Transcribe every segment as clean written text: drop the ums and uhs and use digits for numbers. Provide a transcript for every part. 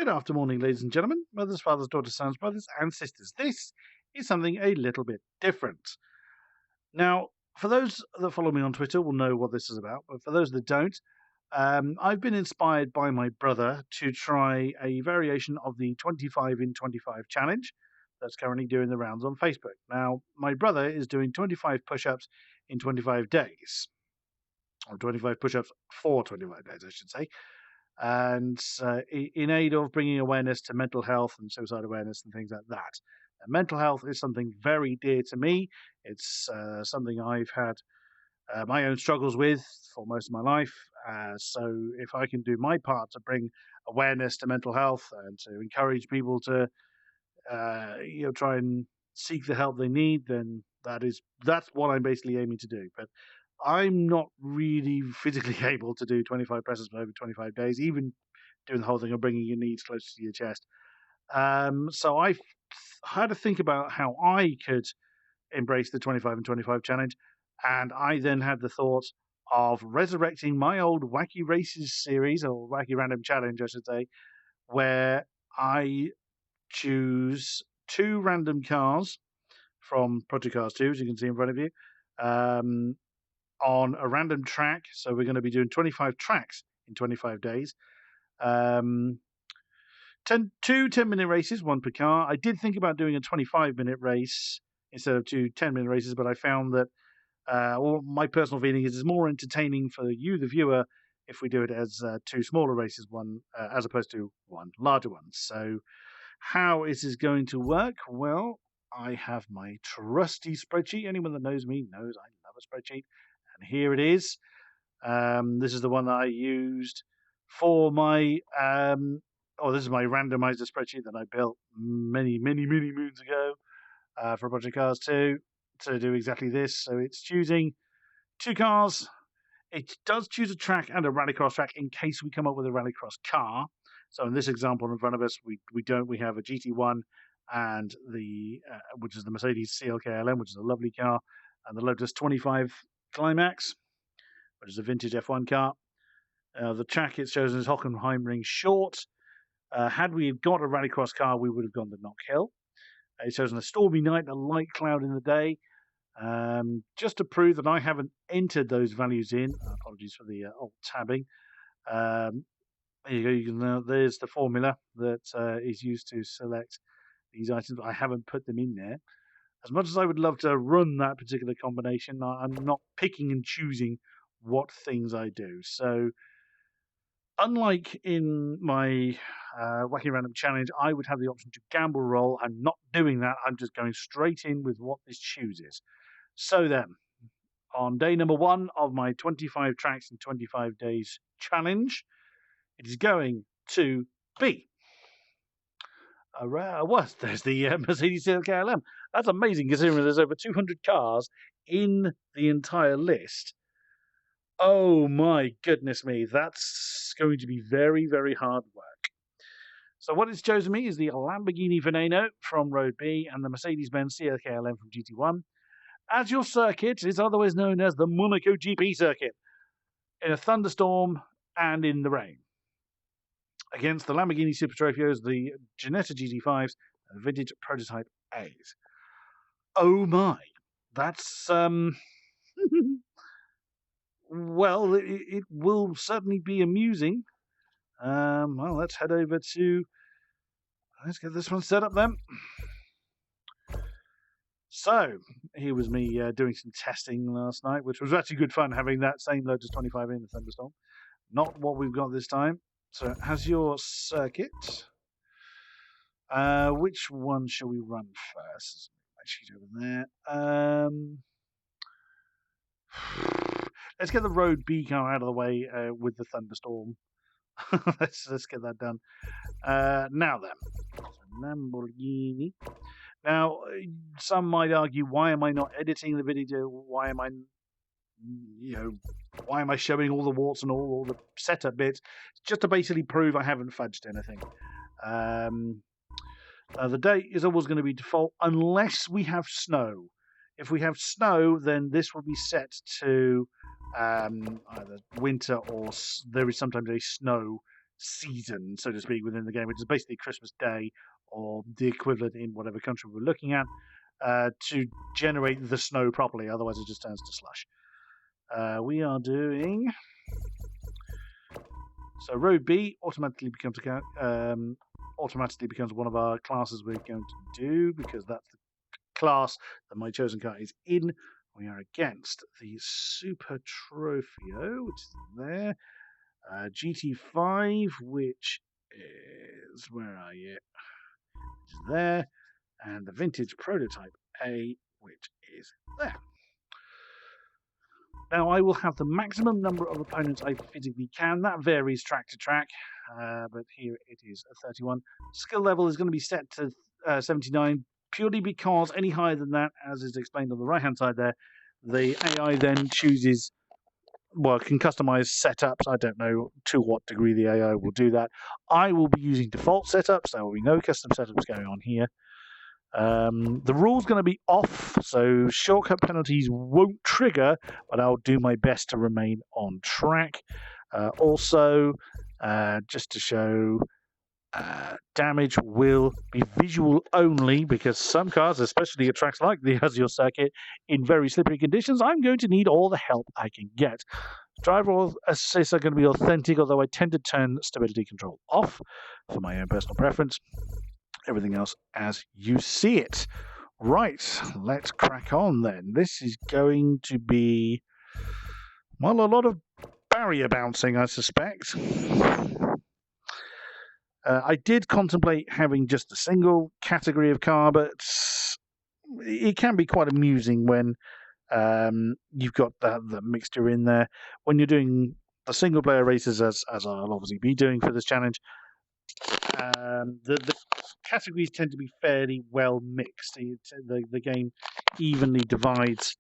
Good afternoon, ladies and gentlemen, mothers, fathers, daughters, sons, brothers, and sisters. This is something a little bit different. Now, for those that follow me on Twitter will know what this is about, but for those that don't, I've been inspired by my brother to try a variation of the 25 in 25 challenge that's currently doing the rounds on Facebook. Now, my brother is doing 25 push-ups in 25 days, or 25 push-ups for 25 days, I should say. And in aid of bringing awareness to mental health and suicide awareness and things like that. Mental health is something very dear to me. It's something I've had my own struggles with for most of my life. So if I can do my part to bring awareness to mental health and to encourage people to try and seek the help they need, then that's what I'm basically aiming to do. But I'm not really physically able to do 25 presses for over 25 days, even doing the whole thing of bringing your knees closer to your chest. So I had to think about how I could embrace the 25 and 25 challenge. And I then had the thought of resurrecting my old Wacky Races series, or Wacky Random challenge, I should say, where I choose 2 random cars from Project Cars 2, as you can see in front of you, on a random track. So we're going to be doing 25 tracks in 25 days. 2 10-minute races, 1 per car. I did think about doing a 25-minute race instead of 2 10-minute races, but I found that my personal feeling is it's more entertaining for you, the viewer, if we do it as 2 smaller races, one as opposed to 1 larger one. So how is this going to work? Well, I have my trusty spreadsheet. Anyone that knows me knows I love a spreadsheet. And here it is. This is the one that I used for my this is my randomizer spreadsheet that I built many moons ago for Project Cars 2 to do exactly this. So it's choosing 2 cars. It does choose a track and a rallycross track in case we come up with a rallycross car. So in this example in front of us, we don't. We have a GT1 and which is the Mercedes CLK-LM, which is a lovely car, and the Lotus 25 Climax, which is a vintage F1 car. The track it's chosen is Hockenheimring Short. Had we got a rallycross car, we would have gone to Knock Hill. It's chosen a stormy night, a light cloud in the day. Just to prove that I haven't entered those values in. Apologies for the old tabbing. There you go. There's the formula that is used to select these items. I haven't put them in there. As much as I would love to run that particular combination, I'm not picking and choosing what things I do. So, unlike in my Wacky Random challenge, I would have the option to gamble roll. I'm not doing that. I'm just going straight in with what this chooses. So then, on day number 1 of my 25 tracks in 25 days challenge, it is going to be there's the Mercedes CLK-LM. That's amazing considering there's over 200 cars in the entire list. Oh my goodness me, that's going to be very, very hard work. So what it's chosen me is the Lamborghini Veneno from Road B and the Mercedes-Benz CLK-LM from GT1. As your circuit is otherwise known as the Monaco GP circuit, in a thunderstorm and in the rain. Against the Lamborghini Super Trofios, the Ginetta GT5s, and the vintage prototype A's. Oh my, that's well, it will certainly be amusing. Well, let's head over to. Let's get this one set up then. So here was me doing some testing last night, which was actually good fun having that same Lotus 25 in the thunderstorm. Not what we've got this time. So it has your circuit. Which one shall we run first? My sheet over there. Let's get the Road B car out of the way with the thunderstorm. let's get that done. Now then, so Lamborghini. Now, some might argue, why am I not editing the video? Why am I showing all the warts and all the setup bits? Just to basically prove I haven't fudged anything. The date is always going to be default unless we have snow. If we have snow, then this will be set to either winter or there is sometimes a snow season, so to speak, within the game, which is basically Christmas Day or the equivalent in whatever country we're looking at, to generate the snow properly. Otherwise, it just turns to slush. We are doing. So road B automatically becomes one of our classes we're going to do, because that's the class that my chosen car is in. We are against the Super Tropheo, which is there. GT5, which is, where are you? Which is there. And the Vintage Prototype A, which is there. Now, I will have the maximum number of opponents I physically can. That varies track to track, but here it is 31. Skill level is going to be set to 79, purely because any higher than that, as is explained on the right-hand side there, the AI then chooses, well, can customize setups. I don't know to what degree the AI will do that. I will be using default setups. There will be no custom setups going on here. The rule's going to be off, so shortcut penalties won't trigger, but I'll do my best to remain on track. Also, just to show, damage will be visual only, because some cars, especially at tracks like the Azure circuit, in very slippery conditions, I'm going to need all the help I can get. Driver assists are going to be authentic, although I tend to turn stability control off for my own personal preference. Everything else as you see it. Right, let's crack on then. This is going to be, well, a lot of barrier bouncing, I suspect. I did contemplate having just a single category of car, but it can be quite amusing when you've got the mixture in there. When you're doing the single player races, as I'll obviously be doing for this challenge, the categories tend to be fairly well mixed. The game evenly divides,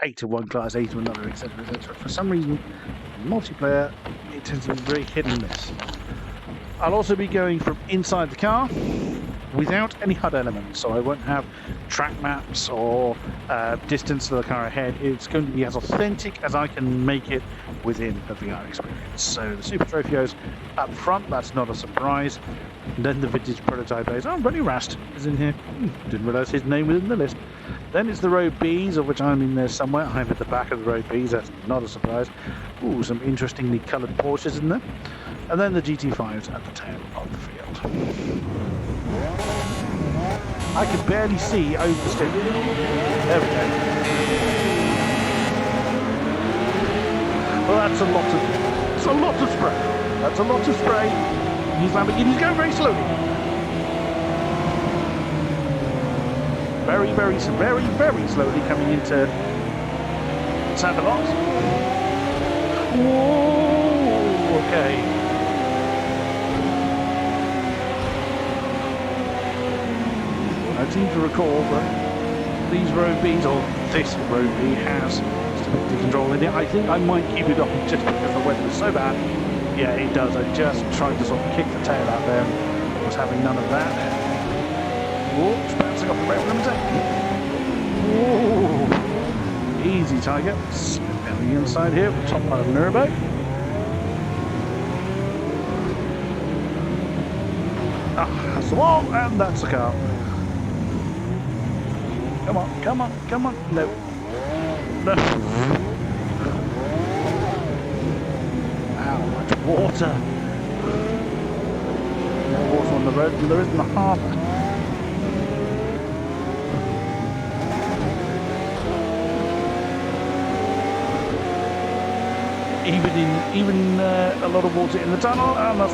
8 to one class, 8 to another, etc., etc. For some reason, in multiplayer, it tends to be very hit and miss. I'll also be going from inside the car without any HUD elements, so I won't have track maps or distance to the car ahead. It's going to be as authentic as I can make it within a VR experience. So the Super Trophio's up front, that's not a surprise. And then the Vintage Prototype A's. Oh, Buddy Rast is in here. Didn't realise his name was in the list. Then it's the Road B's, of which I'm in there somewhere. I'm at the back of the Road B's, that's not a surprise. Ooh, some interestingly coloured Porsches in there. And then the GT5s at the tail of the field. I can barely see over the stick. There we go. Well, that's a lot of spray. That's a lot of spray. These Lamborghinis go very slowly. Very, very, very, very slowly coming into Santa Claus. Whoa, okay. I seem to recall that these Road B's, or this Road B, has stability control in it. I think I might keep it on just because the weather is so bad. Yeah, it does. I just tried to sort of kick the tail out there and was having none of that. Whoops, bouncing off the rail limiter. Whoa. Easy, Tiger. Slip down the inside here, top part of the mirror boat. Ah, that's the wall, and that's the car. Come on, come on, come on. No. No. How much water? More water on the road than there is in the harbour. Even a lot of water in the tunnel, and that's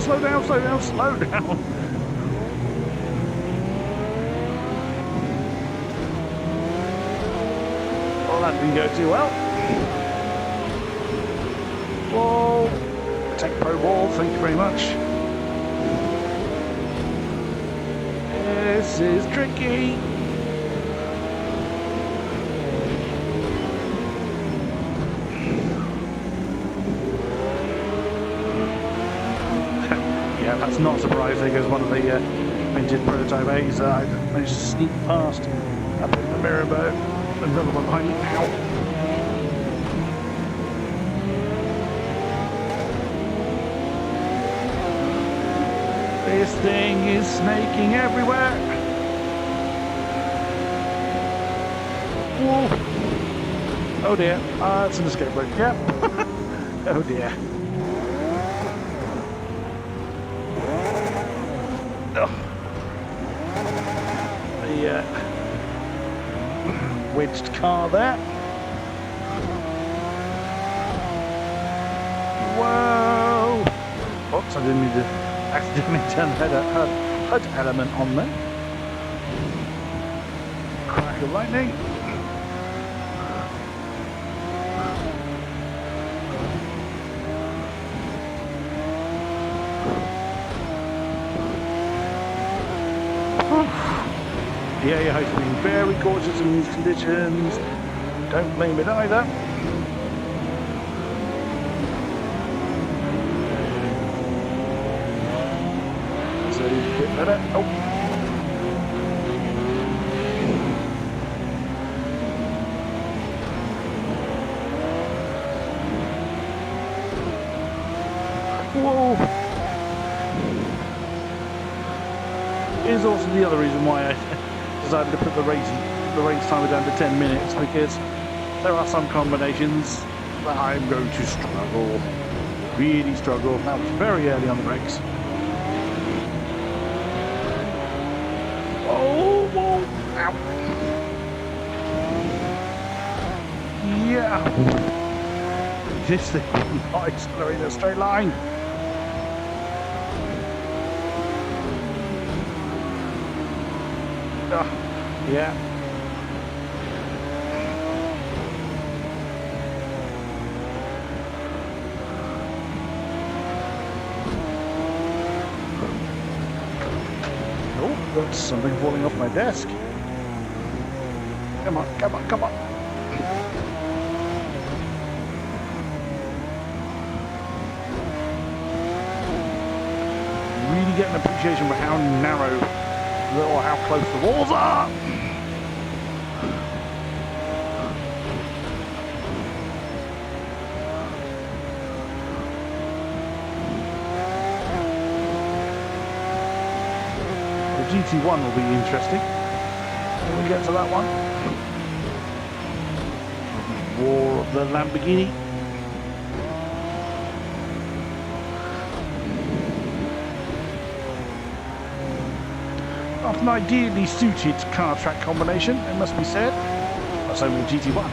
slow down, slow down, slow down. Well, that didn't go too well. Whoa. Tech Pro Ball, thank you very much. This is tricky. Yeah, that's not surprising, because one of the Vintage Prototype A's I managed to sneak past up in the mirror boat. Another one behind me. Ow. This thing is snaking everywhere. Whoa. Oh dear. It's an escape rope. Yep. Oh dear. Oh. The wedged car there. Whoa! Oops, I didn't mean to accidentally turn the HUD element on there. Crack of lightning. The AA has been very cautious in these conditions. Don't blame it either. So a bit better. Oh. Whoa. Here's also the other reason why I decided to put the race timer down to 10 minutes, because there are some combinations that I'm going to struggle, really struggle. That was very early on the brakes. Oh, whoa, ow. Yeah. This thing will not accelerate in a straight line. Yeah. Oh, that's something falling off my desk. Come on, come on, come on. Really get an appreciation for how narrow or how close the walls are. GT1 will be interesting when we get to that one. War of the Lamborghini. Not an ideally suited car track combination, it must be said. That's only a GT1.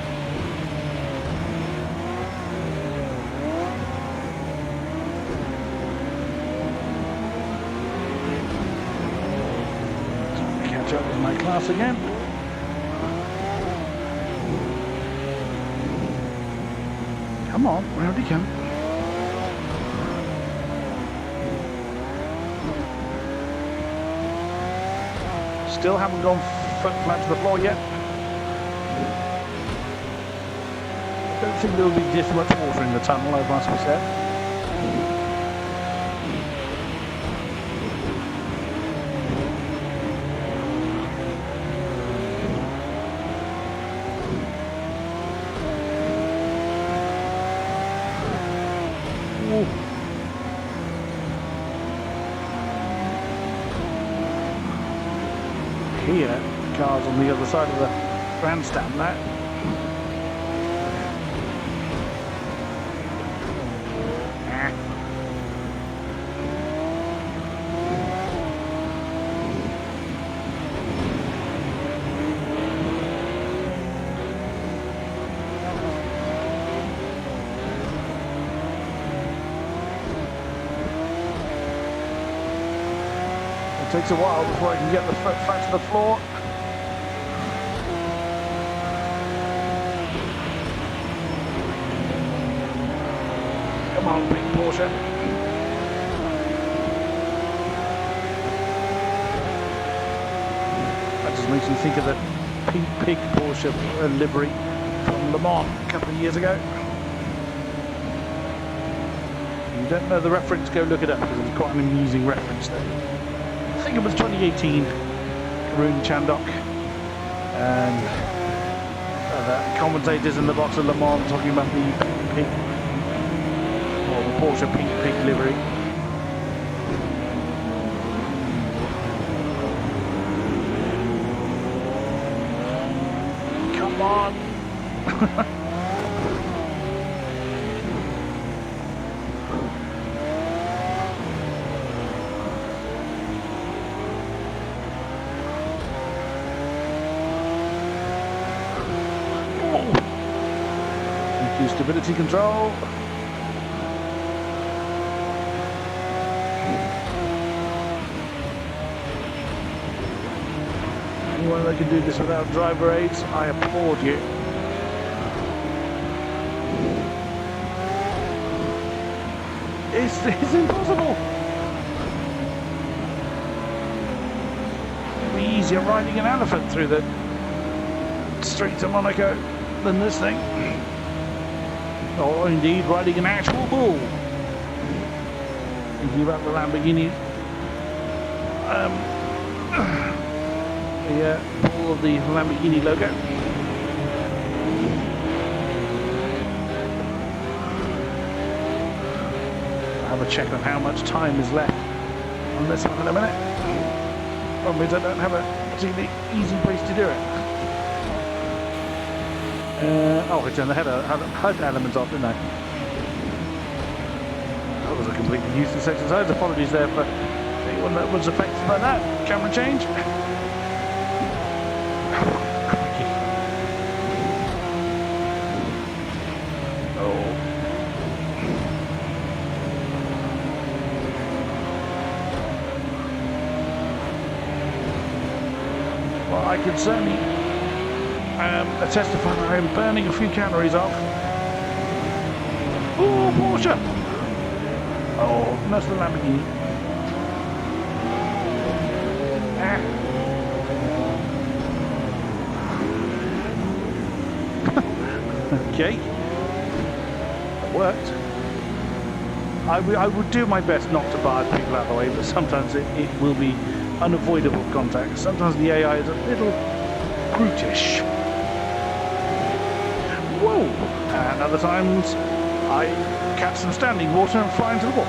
Catch up with my class again. Come on, round he comes. Still haven't gone foot flat to the floor yet. I don't think there will be this much water in the tunnel, as must be said. Here, cars on the other side of the grandstand now. It takes a while before I can get the foot flat to the floor. Come on, big Porsche. That just makes me think of the pink pig Porsche livery from Le Mans a couple of years ago. If you don't know the reference, go look it up, because it's quite an amusing reference there. I think it was 2018, Karun Chandok, and Commentators in the box of Le Mans talking about the pink, or the Porsche pink livery. Come on! Stability control. Anyone that can do this without driver aids, I applaud you. It's impossible. It'd be easier riding an elephant through the streets of Monaco than this thing. Or indeed riding an actual bull. Thinking about the Lamborghini. The bull of the Lamborghini logo. I'll have a check on how much time is left on this one in a minute. Problem is I don't have a particularly easy place to do it. I turned the HUD elements off, didn't I? That was a completely useless exercise. Apologies there for anyone that was affected by that. Camera change. Oh. Well, I can certainly testify that I am burning a few calories off. Oh, Porsche! Oh, that's the Lamborghini. Ah. Okay. It worked. I would do my best not to barge people out of the way, but sometimes it will be unavoidable contact. Sometimes the AI is a little brutish. Whoa! And other times I catch some standing water and fly into the wall.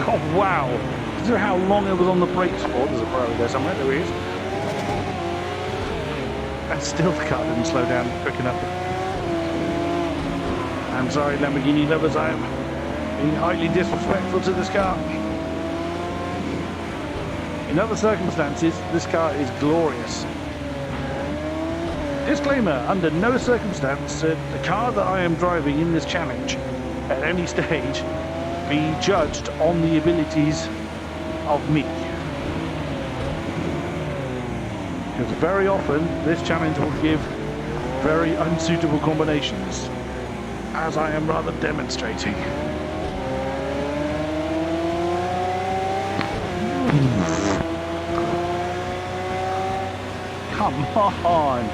Oh wow! Consider how long it was on the brakes for. There's a Ferrari there somewhere. There he is. And still the car didn't slow down quick enough. I'm sorry, Lamborghini lovers, I am being highly disrespectful to this car. In other circumstances, this car is glorious. Disclaimer, under no circumstance should the car that I am driving in this challenge at any stage be judged on the abilities of me. Because very often this challenge will give very unsuitable combinations, as I am rather demonstrating. Come on!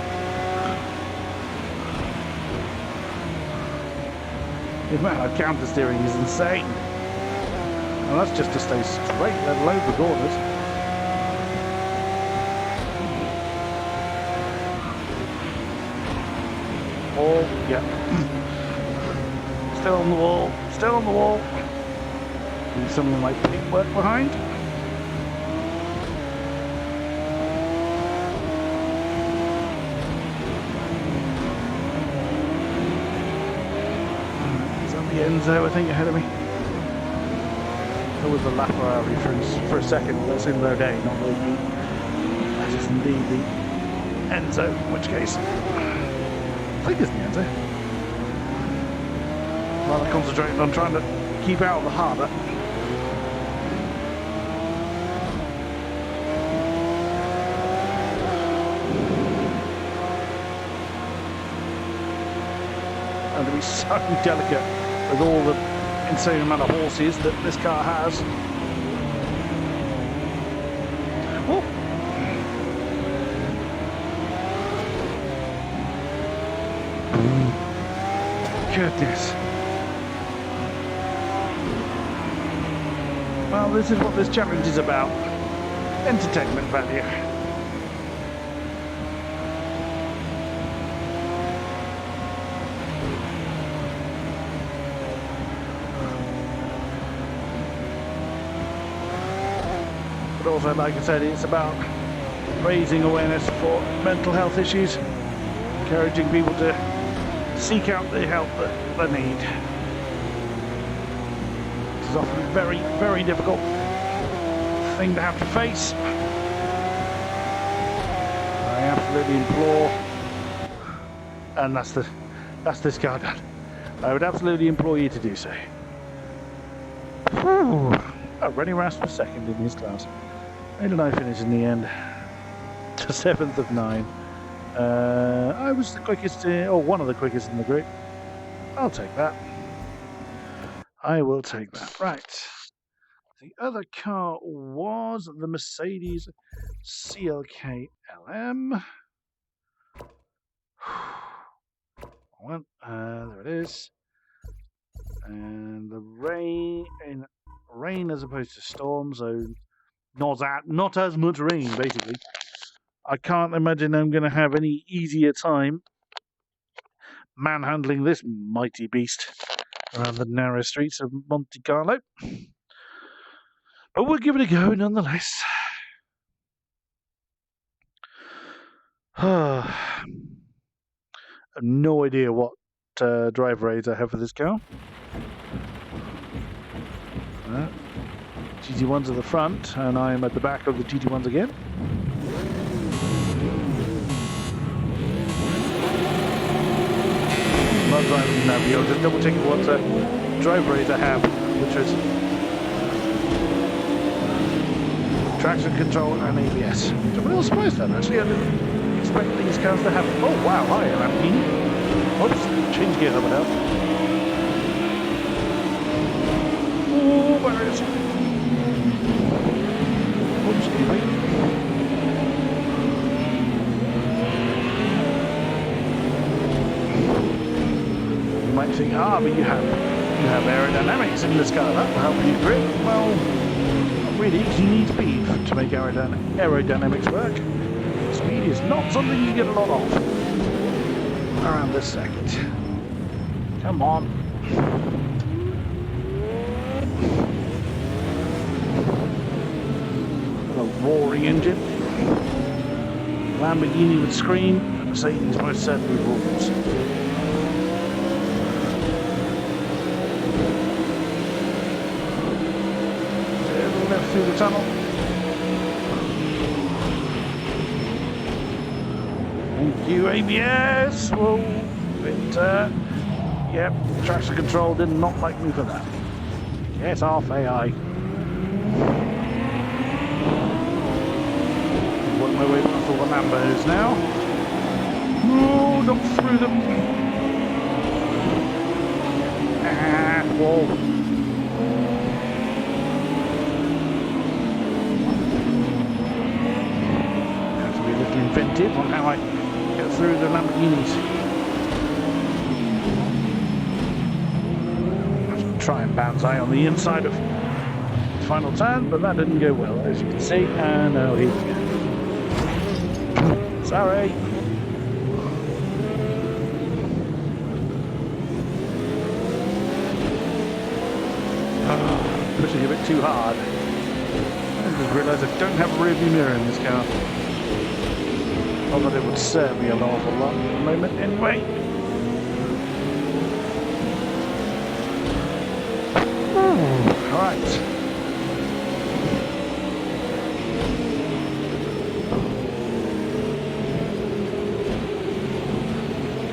The amount of counter steering is insane. And that's just to stay straight, let alone the corners. Oh, yeah. Still on the wall, still on the wall. Need some of my paintwork behind. Enzo, I think, ahead of me. There was the LaFerrari for a second. That's in Lode, not Lode. That is indeed the Enzo, in which case I think it's the Enzo. While I concentrate on trying to keep out of the harbour. And to be so delicate with all the insane amount of horses that this car has. Oh. Goodness. Well, this is what this challenge is about. entertainment value. But also, like I said, it's about raising awareness for mental health issues, encouraging people to seek out the help that they need. This is often a very, very difficult thing to have to face. I absolutely implore, and that's this car done. I would absolutely implore you to do so. Whew. Oh, Rennie Rast was second in his class. Where did I finish in the end? To 7th of 9. I was the quickest, or one of the quickest in the group. I'll take that. I will take that. Right. The other car was the Mercedes CLK LM. Well, there it is. And the rain as opposed to storm, so not as much rain, basically. I can't imagine I'm going to have any easier time manhandling this mighty beast around the narrow streets of Monte Carlo. But we'll give it a go nonetheless. I have no idea what driver aids I have for this car. GT1s at the front, and I'm at the back of the GT1s again. I'm not driving now, but I'll just double check what driver aids I have, which is traction control and ABS. Which I'm a little surprised at, actually. I didn't expect these cars to have. Oh wow, hi, Lamborghini. Oops, change gear over now. Oh, where is it? Oops, excuse me. You might think, but you have aerodynamics in this car. That will help you grip. Well, not really, because you need speed to make aerodynamics work. Speed is not something you get a lot of around this circuit. Come on. A roaring engine. Lamborghini would scream, and Mercedes most certainly roars. Left through the tunnel. Thank you, ABS. Whoa, yep, traction control did not like me for that. Yes, half AI. Work my way past all the Lambos now. No, not through them. Whoa. Inventive on how I get through the Lamborghinis. Try and banzai on the inside of the final turn, but that didn't go well, as you can see. And now here we go. Sorry. Pushing a bit too hard. I just realised I don't have a rear view mirror in this car. Not that it would serve me an awful lot at the moment, anyway. Alright.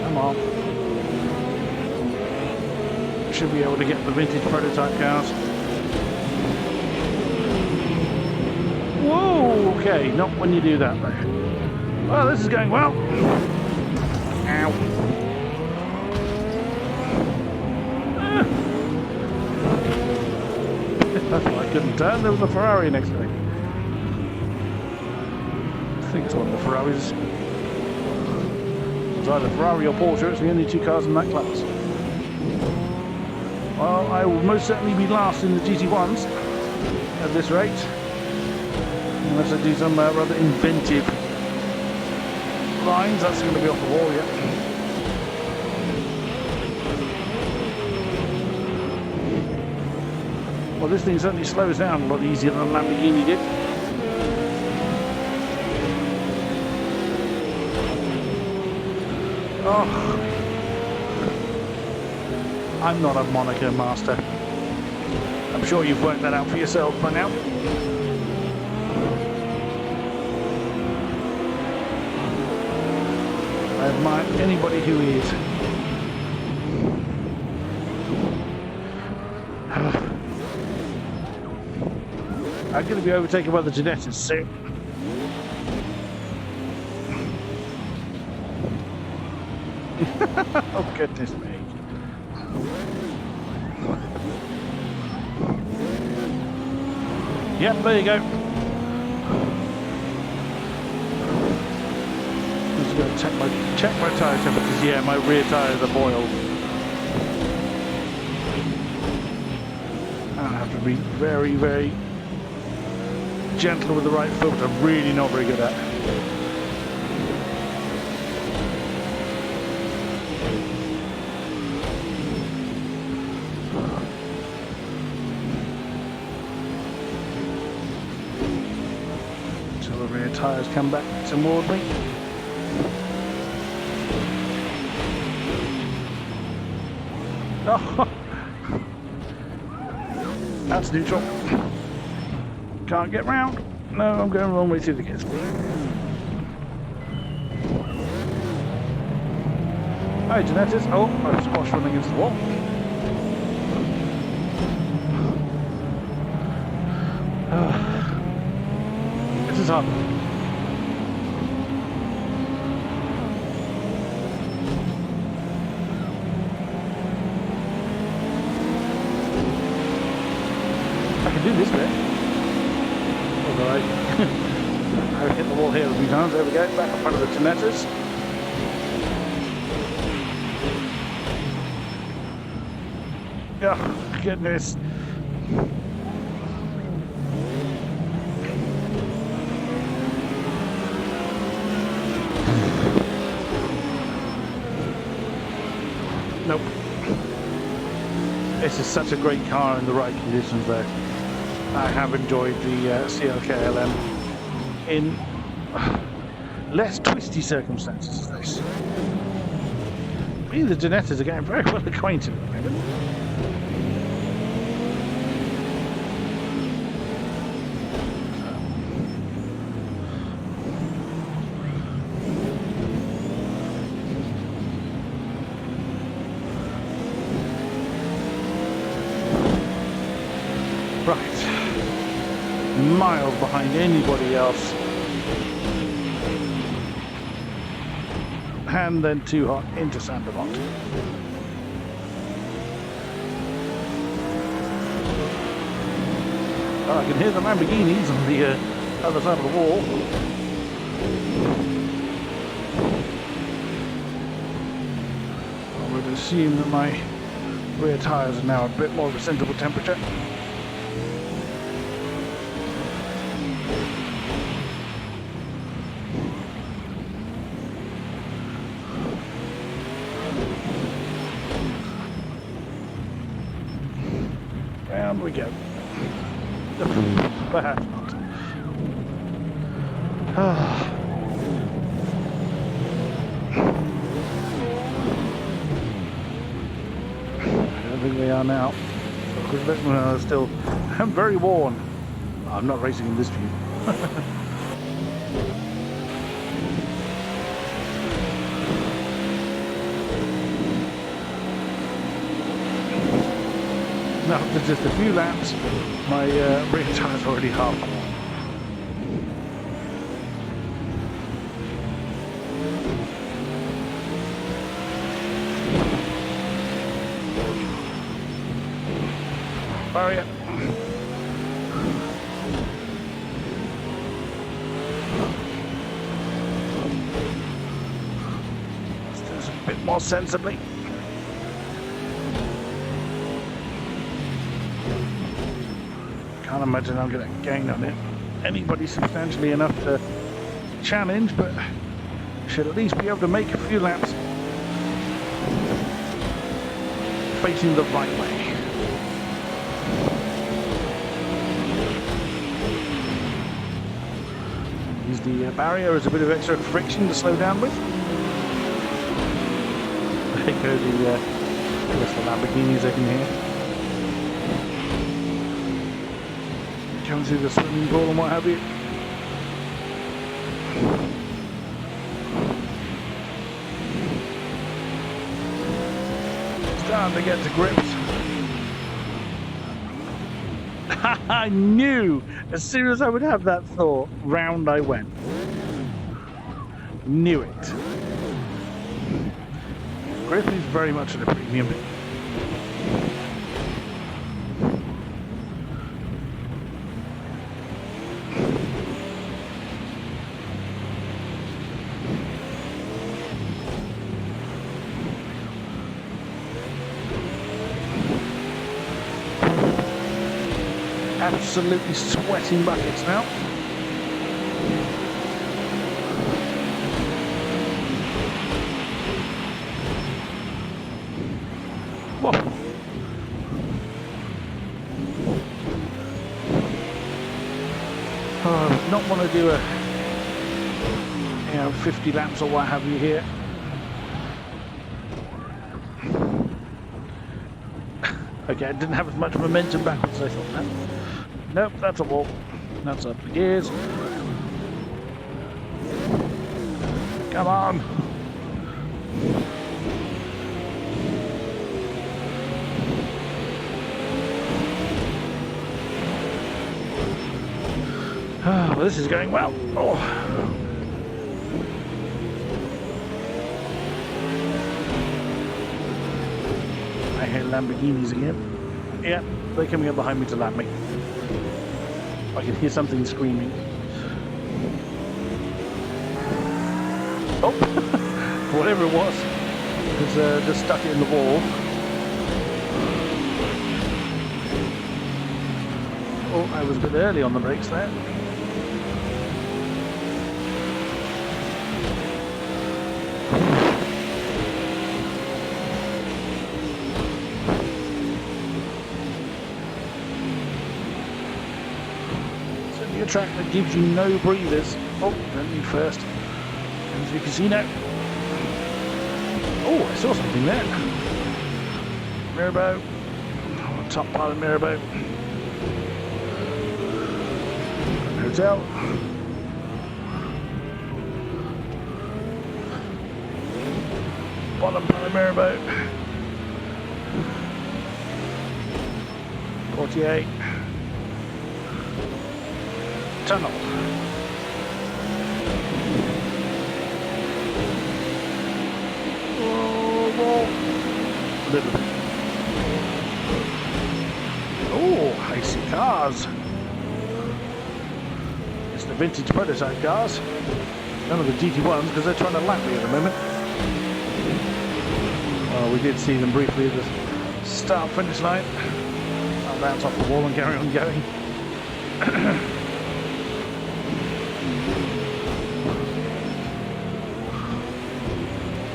Come on. Should be able to get the vintage prototype cars. Whoa! Okay, not when you do that though. Well, this is going well. Ow. That's why I couldn't turn. There was a Ferrari next to me. I think it's one of the Ferraris. It's either Ferrari or Porsche. It's the only two cars in that class. Well, I will most certainly be last in the GT1s at this rate. unless I do some rather inventive lines. That's going to be off the wall, yeah. Well, this thing certainly slows down a lot easier than a Lamborghini did. Oh, I'm not a Monaco master. I'm sure you've worked that out for yourself by now. I admire anybody who is. I'm going to be overtaken by the genetics soon. Oh, goodness me. Yep, there you go. I'm just going to check my tyre temperatures. Yeah, my rear tyres are boiled. I have to be very, very gentle with the right foot, which I'm really not very good at. Until the rear tyres come back toward me. Oh, that's neutral. Can't get round. No, I'm going the wrong way through the kids. Hi, genetics. Oh, I've squashed running against the wall. This is hard. I can do this bit. Alright. I've hit the wall here a few times. There we go. Back in front of the Genettas. Oh, goodness. Nope. This is such a great car in the right conditions though. I have enjoyed the CLK-LM in less twisty circumstances as this. Me and the Genettas are getting very well acquainted at the moment. Right. Miles behind anybody else, and then too hot into Sandermont. Oh, I can hear the Lamborghinis on the other side of the wall. I would assume that my rear tyres are now a bit more of a sensible temperature. Round we go. Perhaps not. I don't think we are now. Because this one is still very worn. I'm not racing in this view. No, after just a few laps, my rear tyre's already half full. Barrier. Let's do this a bit more sensibly. Can't imagine I'm going to gain on it. anybody substantially enough to challenge, but should at least be able to make a few laps facing the right way. Use the barrier as a bit of extra friction to slow down with. There go the Lamborghinis I can hear. Coming through the swimming pool and what have you. Starting to get to grips. I knew as soon as I would have that thought, round I went. Knew it. Grip is very much at a premium. Absolutely sweating buckets now. Whoa. Oh, I would not want to do a 50 laps or what have you here. Okay, I didn't have as much momentum backwards as I thought. Nope, that's a wall. That's up the gears. Come on. Oh, well, this is going well. Oh. I hear Lamborghinis again. Yeah, they're coming up behind me to lap me. I can hear something screaming. Oh, whatever it was just stuck it in the wall. Oh, I was a bit early on the brakes there. A track that gives you no breathers. Oh, don't need first. As you can see now. Oh, I saw something there. Mirror oh, top part of mirror boat. Hotel. Bottom part of mirror boat. 48. Tunnel. A little bit. Oh, I see cars. It's the vintage prototype cars. None of the GT1s because they're trying to lap me at the moment. Oh, we did see them briefly at the start finish line. I'll bounce off the wall and carry on going.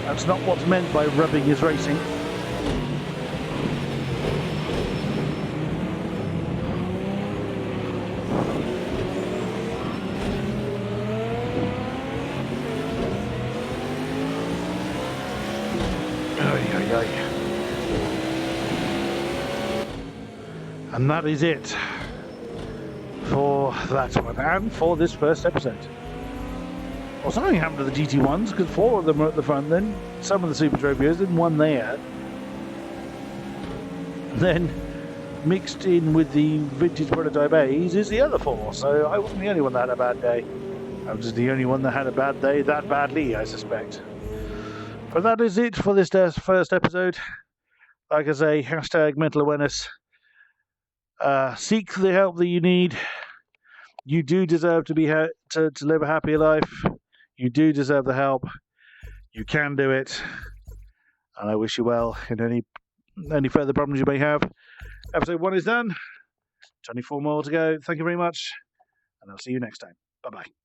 That's not what's meant by rubbing is racing. And that is it for that one and for this first episode. Well, something happened to the GT1s because 4 of them were at the front then, some of the Super Tropios and 1 there. Then mixed in with the vintage prototype A's is the other 4, so I wasn't the only one that had a bad day. I was just the only one that had a bad day that badly, I suspect. But that is it for this first episode. Like I say, hashtag mental awareness. Seek the help that you need. You do deserve to be to live a happier life. You do deserve the help. You can do it. And I wish you well in any further problems you may have. Episode 1 is done. 24 more to go. Thank you very much. and I'll see you next time. Bye bye.